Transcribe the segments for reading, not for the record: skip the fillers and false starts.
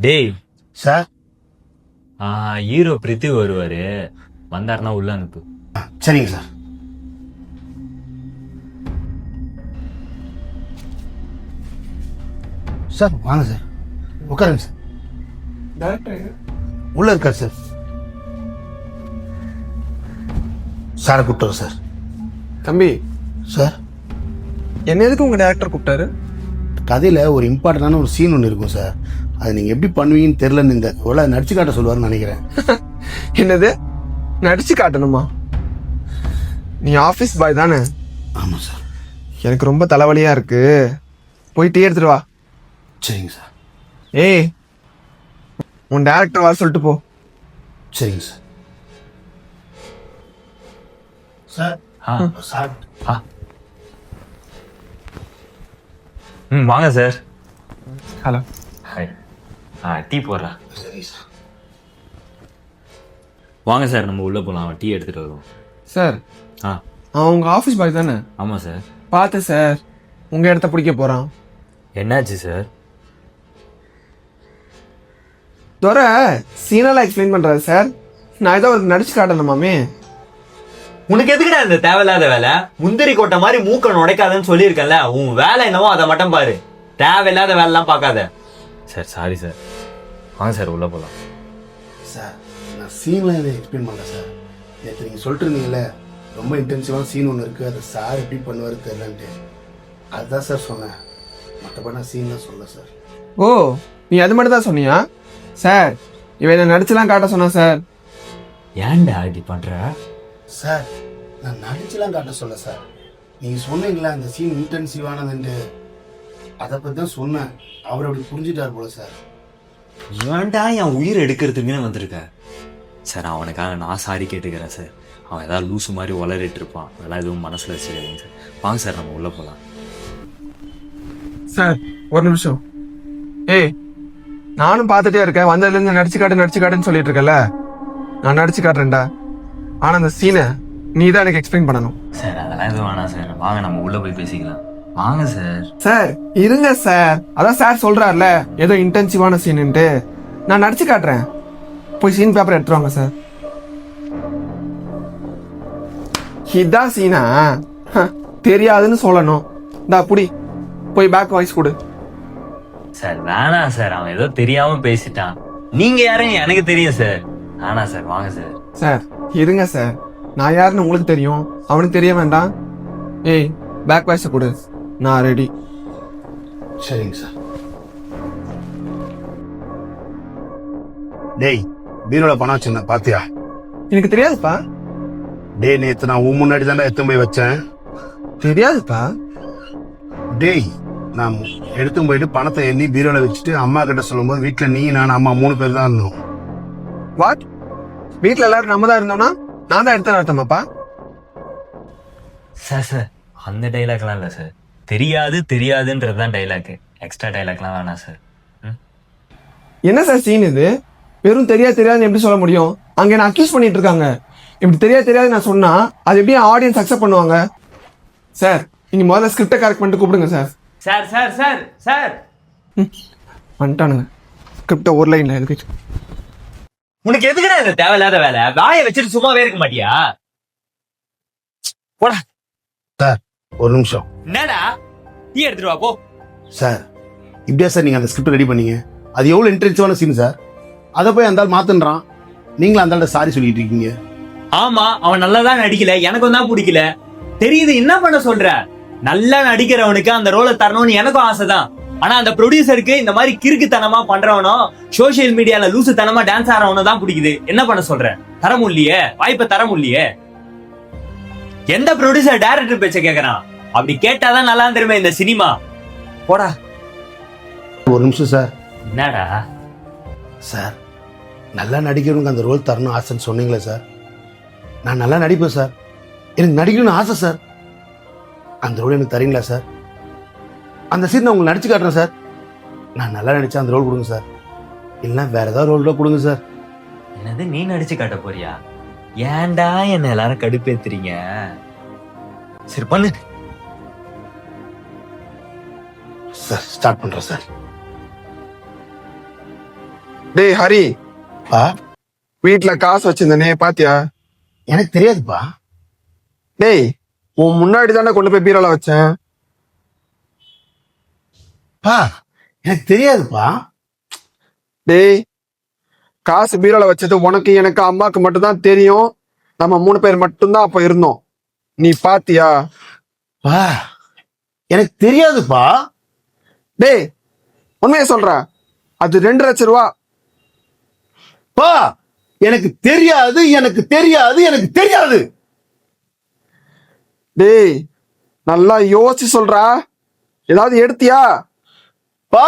டேய் sir. Hero Preeti வருவாரு, வந்தாருன்னா உள்ள அனுப்பு. சரிங்க சார். சார் வாங்க சார், உட்காருங்க சார். டேரக்டர் உள்ள இருக்கார் சார். சாரை கூப்பிட்டு சார். தம்பி, சார், என்ன எதுக்கு உங்க டேரக்டர் கூப்பிட்டாரு? கதையில் ஒரு இம்பார்ட்டண்டான ஒரு சீன் ஒன்று இருக்கும் சார். அது நீங்கள் எப்படி பண்ணுவீங்கன்னு தெரிலன்னு இந்த ஒலை நடிச்சு காட்ட சொல்லுவார்னு நினைக்கிறேன். என்னது, நடிச்சு காட்டணுமா? நீ ஆஃபீஸ் பாய் தானே? ஆமாம் சார். எனக்கு ரொம்ப தலைவலியா இருக்கு, போய் டீ எடுத்துட்டு வா. சரிங்க சார். ஏய், உன் டேரக்டர் வர சொல்லிட்டு போ. சரிங்க சார். சார். சார். வாங்க சார். ஹலோ. ஹாய். டீ போடுறா. சரி சார். வாங்க சார், நம்ம உள்ள போலாம். டீ எடுத்துட்டு வருவோம். சார், அவன் உங்க ஆஃபீஸ் பாய் தானே? ஆமாம் சார். பார்த்து சார், உங்க இடத்த பிடிக்க போறான். என்னாச்சு சார்? துரை சீனெல்லாம் எக்ஸ்பிளைன் பண்றாரு சார். நான் ஏதோ ஒரு நடிச்சு காட்டணுமாமே. உனக்கு எதுக்குடா இந்த தேவையில்லாத வேலை? முந்திரி கொட்டை மாதிரி மூக்க நுடைக்காதன்னு சொல்லியிருக்கேன்ல. உன் வேலை என்னவோ அதை மட்டும் பாரு, தேவையில்லாத வேலைலாம் பார்க்காத. Sir sorry sir. வாங்க சார், உள்ள போகலாம். சார், நான் சீன்லாம் எதை எக்ஸ்பிளைன் பண்ணல சார். நேற்று நீங்கள் சொல்லிட்டு இருந்தீங்களே, ரொம்ப இன்டென்சிவான சீன் ஒன்று இருக்குது, அதை சார் எப்படி பண்ணுவார் தெரியலன்ட்டு, அதுதான் சார் சொன்னேன். மற்றபடி நான் சீன்லாம் சொல்லல சார். ஓ, நீ அது மட்டும் தான் சொன்னியா? சார், இவன் என்ன நடிச்சுலாம் காட்ட சொன்னா சார். ஏன்டா இப்படி பண்ற? சார், நான் நடிச்சுலாம் காட்ட சொல்ல சார். நீங்கள் சொன்னீங்களா அந்த சீன் இன்டென்சிவானதுன்ட்டு, அதை பற்றி தான் சொன்னேன். அவர் அப்படி புரிஞ்சுட்டார் போல சார். ஏன்டா என் உயிர் எடுக்கிறதுக்குன்னு வந்திருக்க? சார், அவனுக்காக நான் சாரி கேட்டுக்கிறேன் சார். அவன் ஏதாவது லூசு மாதிரி வளரிட்டு இருப்பான், அதெல்லாம் எதுவும் மனசில் வச்சுக்காதீங்க சார். வாங்க சார், நம்ம உள்ளே போகலாம். சார் ஒரு நிமிஷம். ஏய், நானும் பார்த்துட்டே இருக்கேன், வந்ததுலேருந்து நடிச்சு காட்டுன்னு சொல்லிட்டு இருக்கல. நான் நடிச்சு காட்டுறேன்டா, ஆனா அந்த சீனை நீ தான் எனக்கு எக்ஸ்பிளைன் பண்ணணும். சார் அதெல்லாம் எதுவும் வேணாம் சார், வாங்க நம்ம உள்ளே போய் பேசிக்கலாம். வாங்க சார். சார் இருங்க சார், அதான் சார் சொல்றாருல ஏதோ இன்டென்சிவான சீனுன்ட்டு. நான் நடிச்சு காட்டுறேன், போய் சீன் பேப்பர் எடுத்துட்டு வாங்க சார். இதான் சீனா? தெரியாதுன்னு சொல்லணும். இந்தா புடி, போய் பேக் வாய்ஸ் கொடு. சார் வேணாம் சார், அவன் ஏதோ தெரியாம பேசிட்டான். நீங்க யாரும் எனக்கு தெரியும் சார். வேணாம் சார், வாங்க சார். சார் இருங்க சார், நான் யாருன்னு உங்களுக்கு தெரியும், அவனுக்கு தெரிய வேண்டாம். ஏய், பேக் வாய்ஸை கொடு, நான் ரெடி. சரிங்க சார். டேய், பீரோல பணம் வச்சிருந்தேன் பாத்தியா? எனக்கு தெரியாதுப்பா. டேய், நேற்று நான் உன் முன்னாடி தானே எடுத்து போய் வச்சேன். தெரியாதுப்பா. டேய், நான் எடுத்து போயிட்டு பணத்தை எண்ணி பீரோல வச்சுட்டு அம்மா கிட்ட சொல்லும்போது வீட்டில் நீ நான் அம்மா 3 பேர் தான் இருந்தோம். வாட்? வீட்டில் எல்லாரும் நம்ம தான் இருந்தோம்னா நான் தான் எடுத்து நடத்தமாப்பா? சார் சார், அந்த டைலாக்லாம் இல்லை சார். தெரியாதுன்றது தான் டைலாக். எக்ஸ்ட்ரா டைலாக்லாம் வேணாம் சார். என்ன சார் சீன் இது? வெறும் தெரியாதுன்னு எப்படி சொல்ல முடியும்? அங்க என்ன அக்யூஸ் பண்ணிட்டு இருக்காங்க. இப்படி தெரியாது நான் சொன்னா அது எப்படி ஆடியன்ஸ் அக்செப்ட் பண்ணுவாங்க? சார், நீங்க முதல்ல ஸ்கிரிப்டை கரெக்ட் பண்ணிட்டு கூப்பிடுங்க sir. Sir sir sir sir வந்துட்டானுங்க. ஸ்கிரிப்டை ஒரு லைன்ல எழுதி. உனக்கு எதுக்குடா இந்த தேவையில்லாத வேலை? வாயை வச்சுட்டு சும்மாவே இருக்க மாட்டியா? போடா. சார் ஒரு நிமிஷம். என்னடா, டீ எடுத்துட்டு வா போ. சார், இப்படியா சார் நீங்க அந்த ஸ்கிரிப்ட் ரெடி பண்ணீங்க? அது எவ்வளவு இன்டென்சிவான சீன் சார். அதை போய் அந்த ஆள் மாத்துன்றான், நீங்களும் அந்த ஆள்கிட்ட சாரி சொல்லிட்டு இருக்கீங்க. ஆமா, அவன் நல்லாதான் நடிக்கல, எனக்கும் தான் பிடிக்கல. தெரியுது, என்ன பண்ண சொல்ற? நல்லா நடிக்கிறவனுக்கு அந்த ரோலை தரணும்னு எனக்கும் ஆசைதான். ஆனா அந்த ப்ரொடியூசருக்கு இந்த மாதிரி கிறுக்குத்தனமா பண்றவனோ, சோசியல் மீடியால லூசுத்தனமா டான்ஸ் ஆடுறவனோ தான் பிடிக்குது. என்ன பண்ண சொல்ற? தர முடியலையே, வாய்ப்பை தர முடியலையே. எந்த ப்ரொடியூசர் டைரக்டர் பேச்ச கேக்குறான்? அப்படி கேட்டாதான் நல்லா தெரியுமே இந்த சினிமா. போடா. ஒரு நிமிஷம் சார். என்னடா சார், நல்லா நடிக்கிறவனுக்கு அந்த ரோல் தரணும் ஆசைன்னு சொன்னீங்களே சார். நான் நல்லா நடிப்பேன் சார், எனக்கு நடிக்கணும்னு ஆசை சார். அந்த ரோல் எனக்கு தரீங்களா சார்? அந்த சீன் நான் உங்களுக்கு நடிச்சு காட்டுறேன் சார். நான் நல்லா நடிச்சா அந்த ரோல் கொடுங்க சார், இல்லைன்னா வேற ஏதாவது ரோல் கொடுங்க சார். என்னது, நீ நடிச்சு காட்ட போறியா? ஏன்டா என்ன எல்லாரும் கடுப்பேத்துறீங்க? சரி பண்ணு சார். ஸ்டார்ட் பண்றேன் சார். டேய் ஹரி, பா வீட்டுல காசு வச்சிருந்தனே பாத்தியா? எனக்கு தெரியாதுப்பா. டேய், உன் முன்னாடி தானே கொண்டு போய் பீரோல வச்சேன். பா எனக்கு தெரியாதுப்பா. டேய், காசு பீரோல வச்சது உனக்கு எனக்கு அம்மாக்கு மட்டும்தான் தெரியும். நம்ம 3 பேர் மட்டும்தான் அப்ப இருந்தோம். நீ பாத்தியா? பா எனக்கு தெரியாதுப்பா. டேய், உண்மையை சொல்ற, அது 2 லட்சம் ரூபா. பா எனக்கு தெரியாது, எனக்கு தெரியாது, எனக்கு தெரியாது. டேய், நல்லா யோசிச்சு சொல்றா. ஏதாவது எடுத்தியா? பா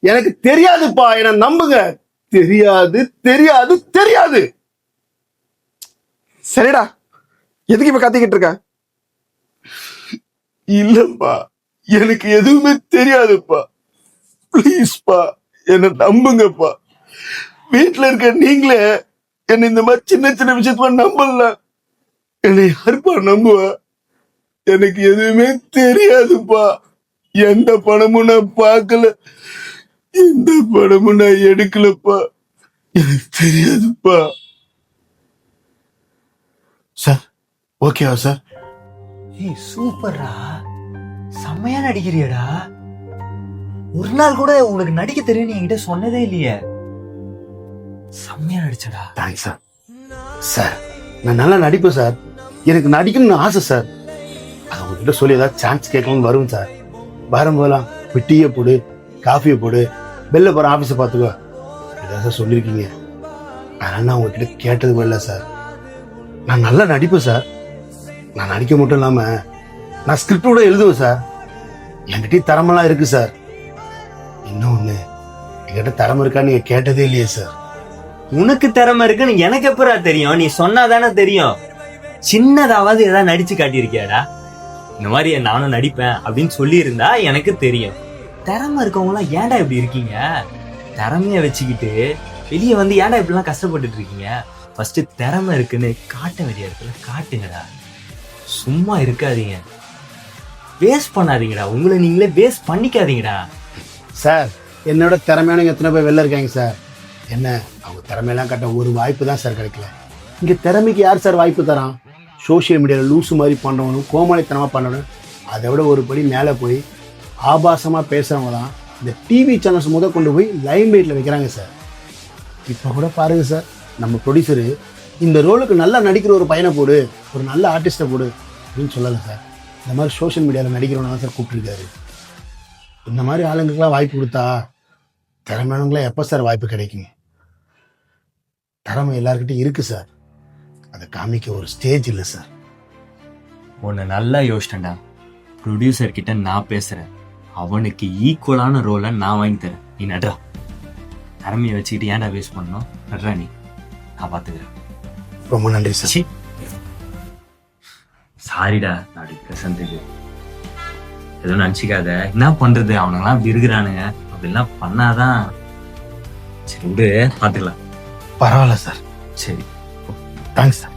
எனக்கு தெரியாதுப்பா, என்ன நம்புங்க. தெரியாது தெரியாது தெரியாது. சரிடா, எதுக்கு இப்ப கத்திக்கிட்டு இருக்க? இல்லப்பா, எனக்கு எதுவுமே தெரியாதுப்பா. ப்ளீஸ்ப்பா என்ன நம்புங்கப்பா. வீட்டுல இருக்க நீங்களே என்ன இந்த மாதிரி சின்ன சின்ன விஷயத்துல நம்பல. என்னை யாருப்பா நம்புவ? எனக்கு எதுவுமே தெரியாதுப்பா. எந்த படமும் நான் பார்க்கல, எந்த படமும் நான் எடுக்கலப்பா. எனக்கு தெரியாதுப்பா. சார் ஓகேவா சார்? ஏய் சூப்பர்ரா, செம்மையா நடிக்கிறியடா. ஒரு நாள் கூட உனக்கு நடிக்க தெரியும்னு என்கிட்ட சொன்னதே இல்லையே. செம்மையா நடிச்சடா. Thanks sir. சார் நான் நல்லா நடிப்பேன் சார். எனக்கு நடிக்கணும்னு ஆசை சார். அது உங்ககிட்ட சொல்லி ஏதாவது சான்ஸ் கேட்கணும்னு வரும் சார். வரும்போதெல்லாம் போய் டீயை போடு, காஃபியை போடு, வெளில போகிற ஆஃபீஸை பார்த்துக்கோ ஏதாவது சார் சொல்லியிருக்கீங்க. அதனால நான் உங்ககிட்ட கேட்டது கூட இல்லை சார். நான் நல்லா நடிப்பேன் சார். நான் நடிக்க மட்டும் இல்லாமல் நான் ஸ்கிரிப்ட் கூட எழுதுவேன் சார். என்கிட்ட திறமெல்லாம் இருக்கு சார். இன்னொன்று, என்கிட்ட திறமை இருக்கான்னு நீங்கள் கேட்டதே இல்லையே சார். உனக்கு திறமை இருக்குன்னு எனக்கு எப்படா தெரியும்? நீ சொன்னாதானே தெரியும். சின்னதாவது ஏதாவது நடிச்சு காட்டியிருக்கியாடா? இந்த மாதிரி நானும் நடிப்பேன் அப்படின்னு சொல்லி இருந்தா எனக்கு தெரியும். திறமை இருக்கவங்க எல்லாம் ஏன்டா இப்படி இருக்கீங்க? திறமைய வச்சுக்கிட்டு வெளியே வந்து ஏன்டா இப்படிலாம் கஷ்டப்பட்டுட்டு இருக்கீங்க? ஃபர்ஸ்ட் திறமை இருக்குன்னு காட்ட வேண்டிய இடத்துல காட்டுங்கடா. சும்மா இருக்காதீங்க, வேஸ்ட் பண்ணாதீங்கடா. உங்களை நீங்களே வேஸ்ட் பண்ணிக்காதீங்கடா. சார் என்னோட திறமையானவங்க எத்தனை பேர் வெளில இருக்காங்க சார். என்ன அவங்க திறமையெல்லாம் காட்ட ஒரு வாய்ப்பு தான் சார் கிடைக்கல. இங்கே திறமைக்கு யார் சார் வாய்ப்பு தரான்? சோஷியல் மீடியாவில் லூஸு மாதிரி பண்ணுறவனும் கோமாளித்தனமாக பண்ணணும். அதை விட ஒரு படி மேலே போய் ஆபாசமாக பேசுகிறவங்க தான் இந்த டிவி சேனல்ஸ் கொண்டு போய் லைம் லைட்டில் வைக்கிறாங்க சார். இப்போ கூட பாருங்கள் சார், நம்ம ப்ரொடியூசரு இந்த ரோலுக்கு நல்லா நடிக்கிற ஒரு பையனை போடு, ஒரு நல்ல ஆர்டிஸ்ட்டை போடு அப்படின்னு சொல்லலை சார். இந்த மாதிரி சோஷியல் மீடியாவில் நடிக்கிறவங்க தான் சார் கூப்பிட்டுருக்காரு. இந்த மாதிரி ஆளுங்களுக்கெல்லாம் வாய்ப்பு கொடுத்தா திறமையானவங்களாம் எப்போ சார் வாய்ப்பு கிடைக்குங்க? திறமை எல்லாருக்கிட்டையும் இருக்கு சார். அதை காமிக்க ஒரு ஸ்டேஜ் இல்லை சார். உன்னை நல்லா யோசிட்டேன்டா. ப்ரொடியூசர் கிட்ட நான் பேசுறேன், அவனுக்கு ஈக்குவலான ரோலை நான் வாங்கி தரேன். நீ நட்றா. திறமையை வச்சுக்கிட்டு ஏன்டா வேஸ்ட் பண்ணணும்? நட்றா நீ, நான் பாத்துக்கிறேன். ரொம்ப நன்றி சார். சாரிடா அப்படி பேசுறதுக்கு. எதுவும் நினச்சிக்காத. என்ன பண்றது, அவனுங்கெல்லாம் அப்படி இருக்கிறானுங்க. அப்படிலாம் பண்ணாதான். சரி விடு, பார்த்துக்கலாம். பரவாயில்ல சார். சரி, தேங்க்ஸ் சார்.